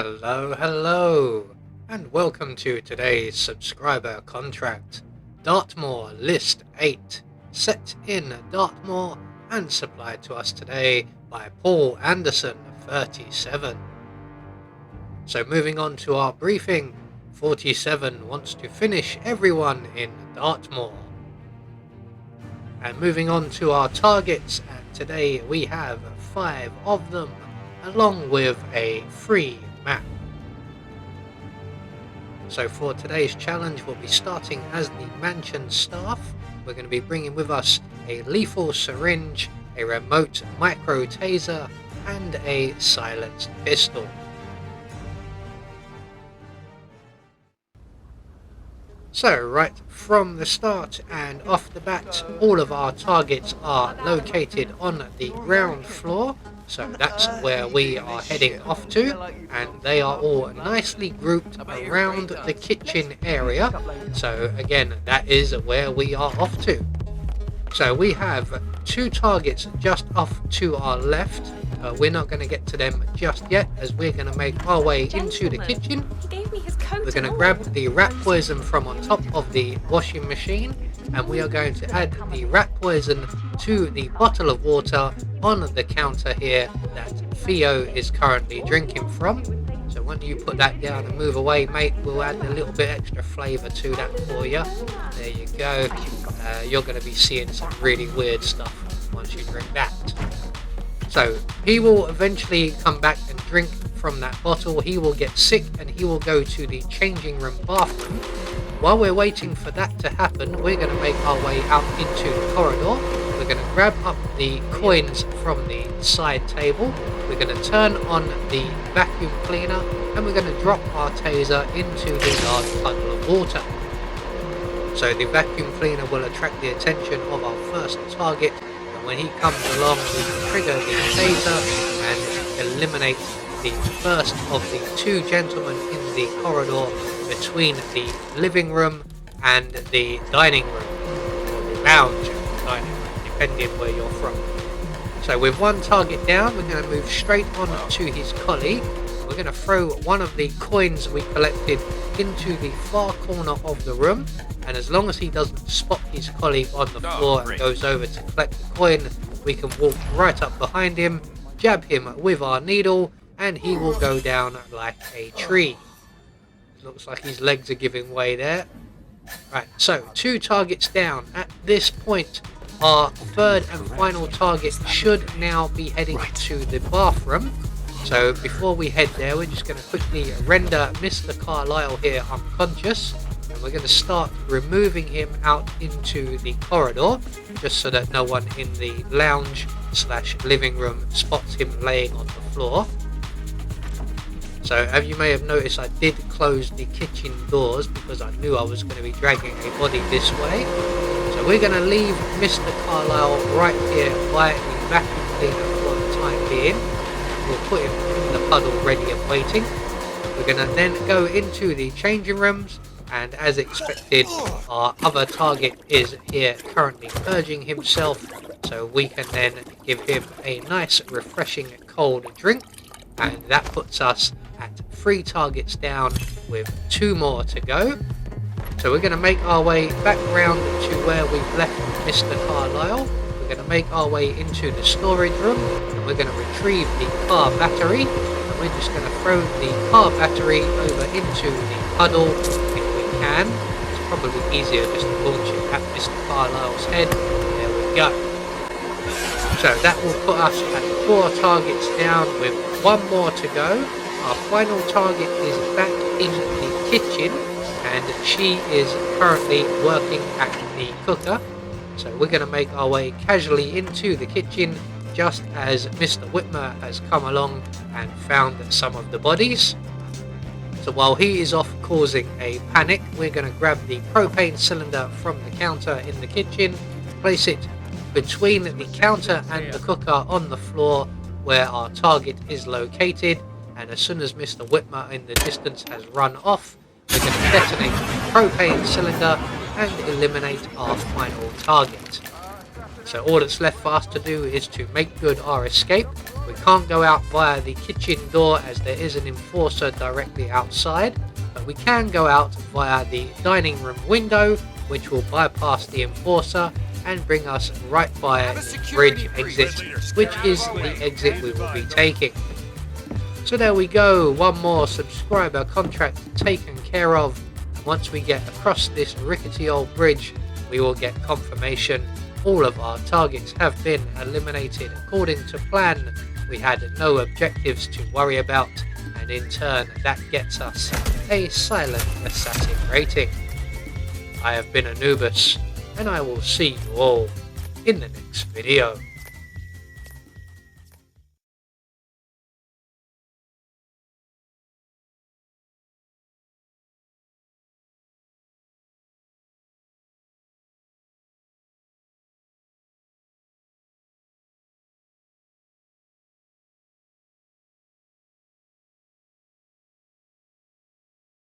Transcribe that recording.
Hello, and welcome to today's subscriber contract. Dartmoor List 8, set in Dartmoor and supplied to us today by Paul Anderson, 37. So moving on to our briefing, 47 wants to finish everyone in Dartmoor. And moving on to our targets, and today we have 5 of them, along with a free map. So for today's challenge, we'll be starting as the mansion staff. We're going to be bringing with us a lethal syringe, a remote micro taser, and a silenced pistol. So right from the start and off the bat, all of our targets are located on the ground floor. So that's where we are heading off to, and they are all nicely grouped around the kitchen area. So again, that is where we are off to. So we have 2 targets just off to our left. We're not going to get to them just yet, as we're going to make our way into the kitchen. We're going to grab the rat poison from on top of the washing machine, and we are going to add the rat poison to the bottle of water on the counter here that Theo is currently drinking from. So when you put that down and move away, mate, we'll add a little bit extra flavour to that for you. There you go. You're going to be seeing some really weird stuff once you drink that. So he will eventually come back and drink from that bottle. He will get sick and he will go to the changing room bathroom. While we're waiting for that to happen, we're going to make our way out into the corridor. We're going to grab up the coins from the side table. We're going to turn on the vacuum cleaner, and we're going to drop our taser into the large puddle of water. So the vacuum cleaner will attract the attention of our first target, and when he comes along, we can trigger the taser and eliminate the first of the 2 gentlemen in the corridor between the living room and the dining room, or the lounge dining room, depending where you're from. So with 1 target down, we're going to move straight on to his colleague. We're going to throw one of the coins we collected into the far corner of the room, and as long as he doesn't spot his colleague on the floor and goes over to collect the coin, we can walk right up behind him, jab him with our needle, and he will go down like a tree. Looks like his legs are giving way there. Right, so 2 targets down. At this point, our third and final target should now be heading to the bathroom. So before we head there, we're just going to quickly render Mr. Carlisle here unconscious, and we're going to start removing him out into the corridor, just so that no one in the lounge / living room spots him laying on the floor. So as you may have noticed, I did close the kitchen doors because I knew I was going to be dragging a body this way. So we're going to leave Mr. Carlisle right here by the vacuum cleaner for the time being. We'll put him in the puddle ready and waiting. We're going to then go into the changing rooms, and as expected, our other target is here currently purging himself, so we can then give him a nice refreshing cold drink, and that puts us at 3 targets down with 2 more to go. So we're going to make our way back round to where we've left Mr. Carlisle. We're going to make our way into the storage room, and we're going to retrieve the car battery, and we're just going to throw the car battery over into the puddle if we can. It's probably easier just to launch it at Mr. Carlisle's head. There we go. So that will put us at 4 targets down with 1 more to go. Our final target is back in the kitchen, and she is currently working at the cooker. So we're going to make our way casually into the kitchen just as Mr. Whitmer has come along and found some of the bodies. So while he is off causing a panic, we're going to grab the propane cylinder from the counter in the kitchen, place it between the counter and the cooker on the floor where our target is located, and as soon as Mr. Whitmer in the distance has run off, we're going to detonate the propane cylinder and eliminate our final target. So all that's left for us to do is to make good our escape, We can't go out via the kitchen door as there is an enforcer directly outside, but we can go out via the dining room window, which will bypass the enforcer and bring us right by the bridge exit, which is the exit we will be taking. So there we go, one more subscriber contract taken care of. Once we get across this rickety old bridge, we will get confirmation all of our targets have been eliminated according to plan. We had no objectives to worry about, and in turn that gets us a silent assassin rating. I have been Anubis, and I will see you all in the next video.